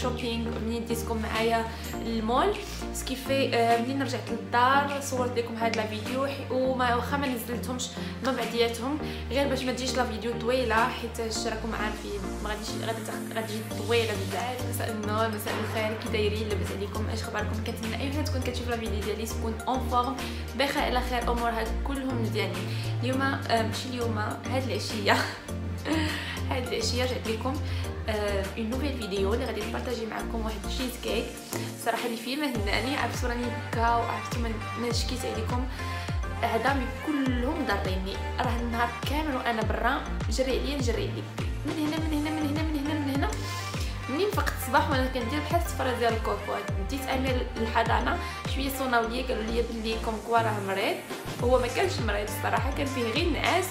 شوبينغ، منين ديتكم معايا المول، سكيفي منين رجعت للدار صورت لكم هاد لا فيديو وما واخا ما نزلتهمش ما بعدياتهم غير باش ما تجيش لا فيديو طويله، حيت راكم عارفين ما غادي تجي طويله بزاف. مساء النور، مساء الخير، كي دايرين؟ لاباس عليكم؟ اش اخباركم؟ كنتمنى اي وحده تكون كتشوف لا فيديو ديالي تكون اون فورم بخير على خير، امورها كلهم مزيانين. اليوم ماشي اليوم، هاد العشيه هاد العشيه جات لكم اون نوفيل فيديو اللي غادي نبارطاجي معكم واحد الشيز كيك. صراحه اللي فيه ما هناني، عرفتوا راني بكا وعرفتوا ما شكيت عليكم، عظامي كلهم ضاريني، راه النهار كامل وانا برا جري عليا من هنا من هنا من هنا من هنا من هنا. منين فقت الصباح وانا كندير بحال السفره ديال الكوكو، ديت امير للحضانه شويه صوناو ليا، قالوا لي بلي كومكوا راه مريض. هو ما كانش مريض الصراحه، كان فيه غير نعاس،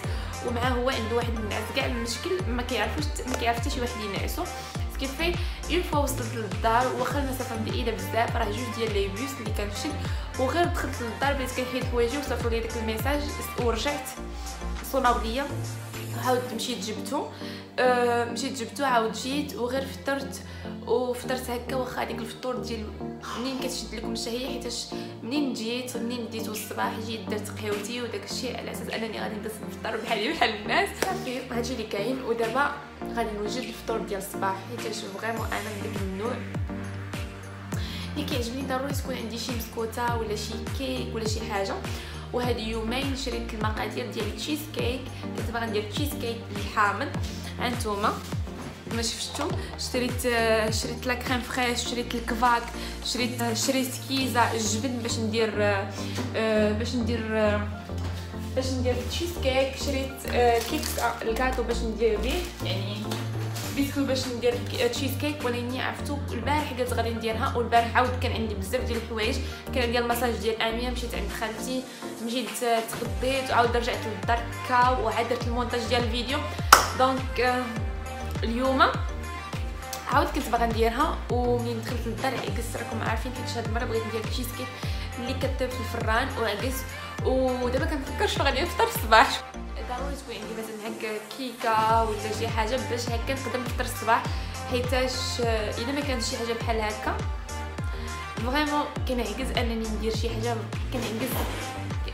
ومعاه هو عنده واحد النعاس كاع المشكل ما كيعرف حتى شي واحد ينعسو. كيفي اون فوا وصلت للدار، واخا المسافه بعيده بزاف، راه جوج ديال لي بيوس اللي كنمشي، وغير دخلت للدار بديت كنحيد حوايجي وصيفطوا لي داك الميساج ورجعت صوناو ليا، عاودت مشيت جبتو عاود جيت وغير فطرت هكا. واخا هذيك الفطور ديال منين كتشد لكم الشهيه، حيتاش منين ديتو الصباح جيت درت قهوتي وداك الشيء على اساس انني غادي ندوز نفطر بحال الناس. صافي هادشي اللي كاين، ودابا غادي نوجد الفطور ديال الصباح، حيتاش فريمون انا من داك النوع اللي كيعجبني ضروري تكون عندي شي مسكوته ولا شي كيك ولا شي حاجه. وهاد يومين شريت المقادير ديال التشيز كيك، كنت باغا ندير تشيز كيك بالحامض. هانتوما كما شفتوا شريت لا كريم فريش، شريت الكفاك، شريت كيزه الجبن باش ندير تشيز كيك، شريت كيكس الكاتو باش ندير به، يعني بيسكو باش ندير تشيز كيك. ولكن عرفتو البارح قلت غادي نديرها، والبارح عاود كان عندي بزاف ديال الحوايج، كان عندي المساج ديال امير، مشيت عند خالتي، مشيت تغديت وعاود رجعت للدار كا وعاد درت المونتاج ديال الفيديو. دونك اليوم عاود كنت باغا نديرها، ومنين دخلت للدار عكست، راكم عارفين حيت هاد المره بغيت ندير تشيز كيك اللي كطيب في الفران وعكست. ودابا كنفكر شنو غادي نفطر الصباح، ضروري تكون عندي مثلا هكا كيكه ولا شي حاجه باش هكا نقدر نفطر الصباح، حيتاش الا ما كانش شي حاجه بحال هكا فريمون كنعجز انني ندير شي حاجه،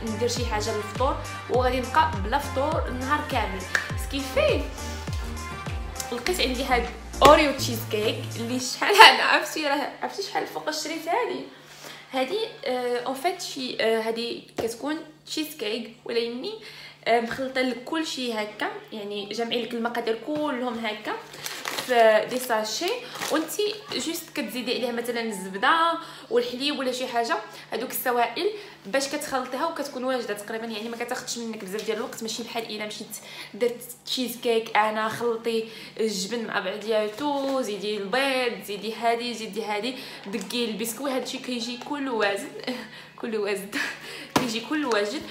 ندير شي حاجه للفطور وغادي نبقى بلا فطور النهار كامل. سكيفي لقيت عندي هاد اوريو تشيز كيك اللي شحال انا عرفتي شحال فوق شريت هادي اون فيت شي هادي كتكون تشيز كيك ولكن مخلطه لك كلشي هكا، يعني جامعين لك المقادير كلهم هكا في دي ساشي، وانتي جوست كتزيدي عليها مثلا الزبده والحليب ولا شي حاجه، هذوك السوائل باش كتخلطيها وكتكون واجده تقريبا، يعني ما كتاخذش منك بزاف ديال الوقت، ماشي بحال الا مشيت درت تشيز كيك انا خلطي الجبن مع بعضياتو، زيدي البيض، زيدي هادي دقي البسكوي، هادشي كيجي كله وازن كيجي كله واجد.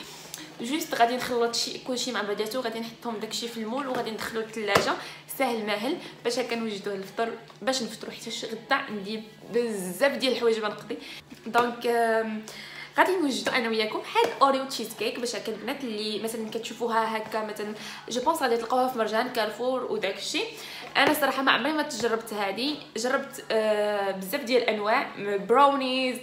جوست غادي نخلط كلشي مع بعضياتو، غادي نحطهم داكشي في المول وغادي ندخلو للثلاجه ساهل ماهل باش هكا نوجدوه للفطور باش نفطروا، حيت غدا عندي بزاف ديال الحوايج بنقضي. دونك غادي نوجدو انا وياكم هاد اوريو تشيز كيك باش هكا البنات اللي مثلا كتشوفوها هكا مثلا جو بونس غادي تلقاوها في مرجان كارفور وداكشي. انا صراحه ما عمري ما تجربت هذه، جربت بزاف ديال الانواع براونيز،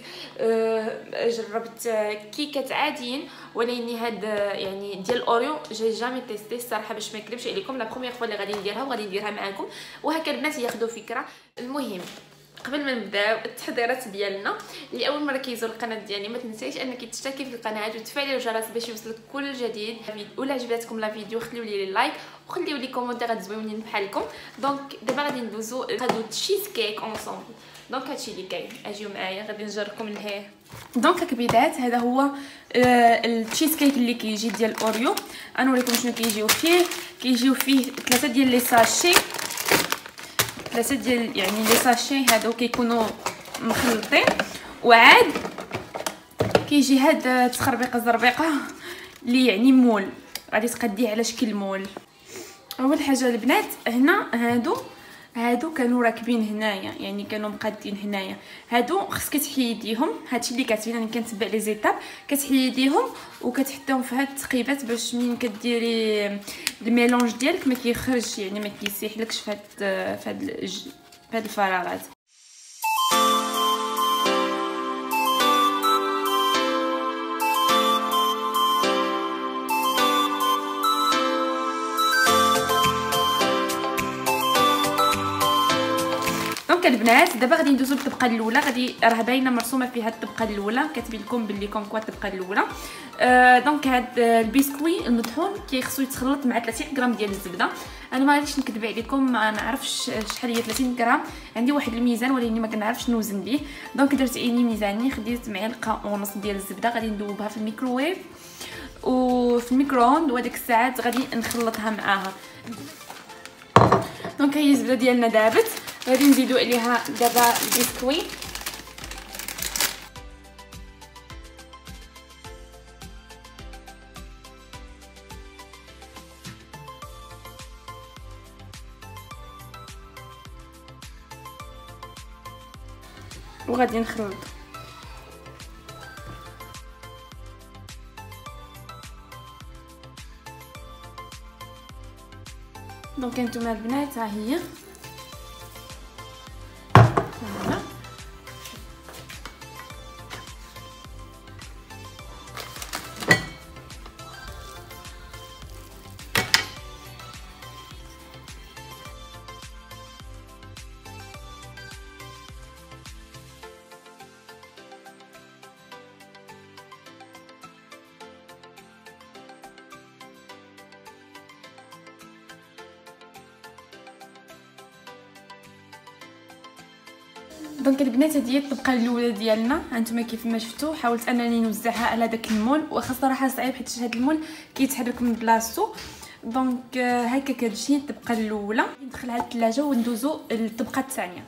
جربت كيكات عاديين، ولكن هاد يعني ديال الاوريو جاي جامي تيستي الصراحه باش ما نكذبش عليكم، لا بروميير فوا اللي غادي نديرها وغادي نديرها معكم وهكا البنات ياخذوا فكره. المهم قبل ما نبداو التحضيرات ديالنا، اللي اول مره كيزور القناه ديالي ما تنسايش انك تشتركي في القناه وتفعلي الجرس باش يوصلك كل جديد. ولا عجبتكم لا فيديو خليو لي لايك وخليو لي كومونتير زوينين بحالكم. دونك دابا غادي ندوزو هادو تشيز كيك اونصومبل. دونك هادشي اللي كاين، اجيو معايا غادي نجركم لهيه. دونك كبدايات هذا هو التشيز كيك اللي كيجي ديال الاوريو، غنوريكم شنو كيجيو فيه 3 ديال لي ساشي، 3 ديال يعني لي ساشي هادو كيكونوا مخلطين، وعاد كيجي هاد الزربيقه اللي يعني مول، غادي تقديه على شكل مول. اول حاجه البنات هنا هادو كانوا راكبين هنايا، يعني كانوا مقادين هنايا، هادو خصك تحيديهم، هادشي اللي كاتبين انا كنتبع لي زيتاب، كتحيديهم وكتحطيهم في هاد التقيبات باش منين كديري الميلونج ديالك ما كيخرجش، يعني ما كيسيحلكش في هاد الفراغات. دونك البنات دابا غادي ندوزو للطبقه الاولى. غادي راه باينه مرسومه فيها الطبقه الاولى، كاتبين لكم باللي كونكوا الطبقه الاولى. دونك هاد البسكوي المطحون كيخصو يتخلط مع 30 غرام ديال الزبده. انا ما غاديش نكذب عليكم، ما نعرفش شحال هي 30 غرام، عندي واحد الميزان ولكن ما كنعرفش نوزن به. دونك درت عيني ميزاني، خديت معلقه ونص ديال الزبده، غادي ندوبها في الميكروويف وفي الميكرووند، وهذيك الساعات غادي نخلطها معاها. دونك هي الزبده ديالنا دابت، غادي نزيدو عليها دابا البسكوي. وغادي نخلط. دونك هانتوما البنات ها هي فوالا. دونك البنات هذه هي الطبقه الاولى ديالنا، هانتوما كيف ما شفتوا. حاولت انني نوزعها على داك المول، واخا صراحه صعيب حيت هذا المول كيتحرك من بلاصتو. دونك هكا كتجي الطبقه الاولى. ندخلها للثلاجه وندوزو للطبقه الثانيه.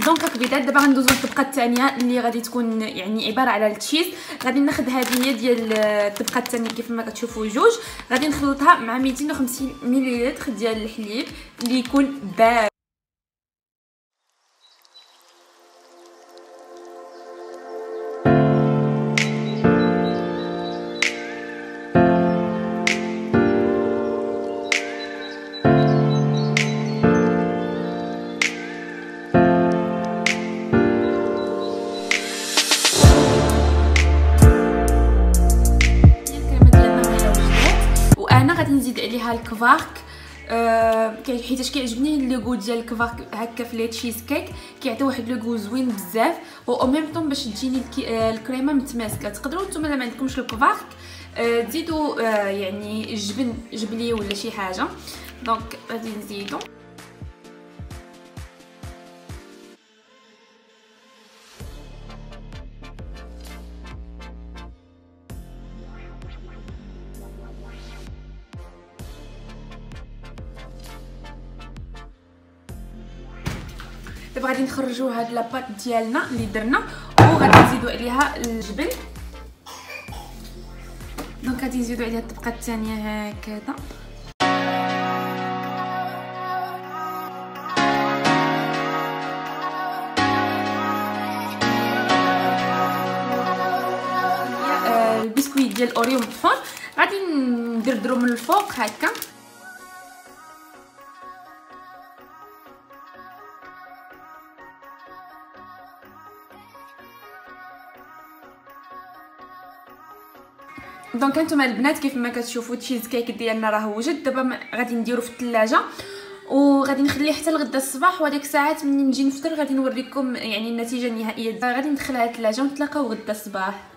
دونك البيضات دابا غندوزو للطبقه الثانيه اللي غادي تكون يعني عباره على التشيز. غادي ناخذ هذه هي ديال الطبقه الثانيه كيف ما كتشوفوا جوج، غادي نخلطها مع 250 مليلتر ديال الحليب اللي يكون بارد. غادي نزيد عليها الكفارك حيتاش كيعجبني اللوغو ديال الكفارك هكا في لي تشيز كيك، كيعطي واحد اللوغو زوين بزاف. و ميم طون باش تجيني الكريمه متماسكه. تقدروا نتوما ما عندكمش الكفارك تزيدوا يعني جبن جبلي ولا شي حاجه. دونك غادي نزيدو دابا. غادي نخرجوا هاد لاباط ديالنا اللي درنا وغادي نزيدوا عليها الجبن. دونك غادي نزيدوا عليها الطبقه الثانيه هكذا. البسكويت ديال الاوريو مطحون غادي ندردرو من الفوق هكا. دونك هانتوما البنات كيف ما كتشوفوا التشيز كيك ديالنا راه وجد. دابا غادي نديرو في الثلاجه وغادي نخليه حتى لغدا الصباح، وهذيك الساعات ملي نجي نفطر غادي نوريكم يعني النتيجه النهائيه. غادي ندخلها للثلاجه ونتلاقاو غدا الصباح.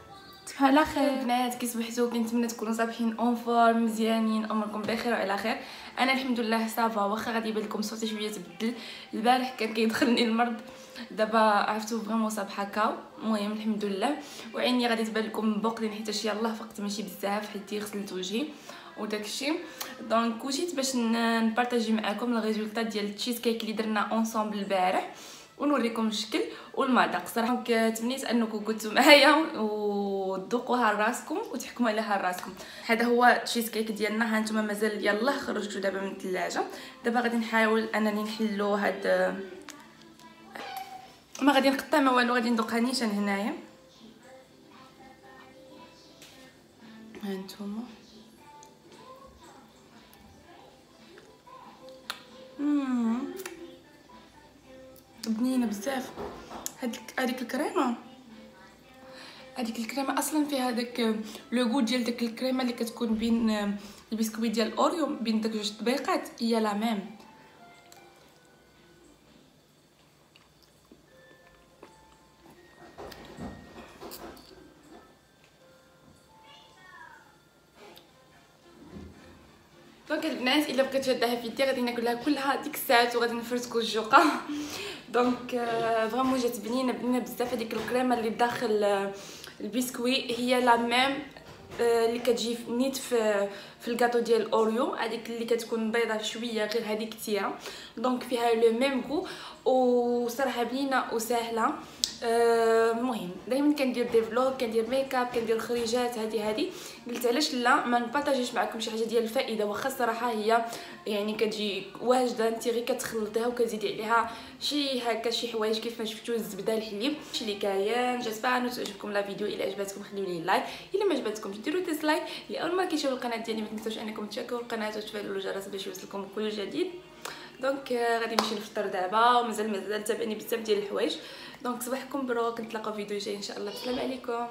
تصبحوا على خير البنات، كي صبحتوا كنتمنى تكونوا صابحين اون فورم مزيانين، اموركم بخير وعلى خير. انا الحمد لله صافا، واخا غادي يبان لكم صوتي شويه تبدل. البارح كان كيدخلني المرض، دابا عرفتو فريمون صباحه كاو. المهم الحمد لله. وعيني غادي تبان لكم بوقلين حيت يلاه فقت ماشي بزاف حيت غسلت وجهي وداكشي. دونك وجيت باش نبارطاجي معكم الريزولطا ديال التشيز كيك اللي درنا اونصومبل البارح ونوريكم الشكل والمذاق. صراحه تمنيت انكم كنتوا معايا وتذوقوها لراسكم وتحكموا عليها لراسكم. هذا هو التشيز كيك ديالنا. هانتوما مازال يلاه خرجتو دابا من الثلاجه. دابا غادي نحاول انني نحلو هاد ما غادي نقطع ما والو، غادي ندوقها نيشان هنايا. هانتوما بنينه بزاف. هذيك الكريمه اصلا فيها داك لو ديال داك الكريمه اللي كتكون بين البسكويت ديال الاوريو بين داك جوج طبيقات، هي لا ميم. البنات الا بغيتو هداها في يدي غادي ناكلها كلها ديك الساعات وغادي نفرتكو الجوقه. دونك فريمون جات بنينه بزاف. هذيك الكريمه اللي بداخل البسكوي هي لا ميم اللي كتجي نيت في الكاطو ديال الاوريو، هذيك اللي كتكون بيضه شويه غير هذيك كثيره. دونك فيها لو ميم غو وصراحه بنينه وسهله. المهم دائما كندير دي فلوغ، كندير ميكاب، كندير خريجات. هذه قلت علاش لا ما نبارطاجيش معكم شي حاجه ديال الفائده، واخا الصراحه هي يعني كتجي واجده، انت غير كتخلطيها وكتزيدي عليها شي هكا شي حوايج كيف ما شفتوا الزبده الحليب شي اللي كاين. جيسبر انو تعجبكم لا فيديو. الا عجبتكم خليو لي لايك، الا ما عجبتكمش ديروا ديسلايك. اللي اول ما كيشوفوا القناه ديالي ما تنساوش انكم تشاركوا القناه وتفعلوا الجرس باش يوصلكم كل جديد. دونك غادي نمشي نفطر دابا ومازال تابعني بزاف ديال الحوايج. دونك صباحكم بروك، نتلاقاو فيديو جاي ان شاء الله. السلام عليكم.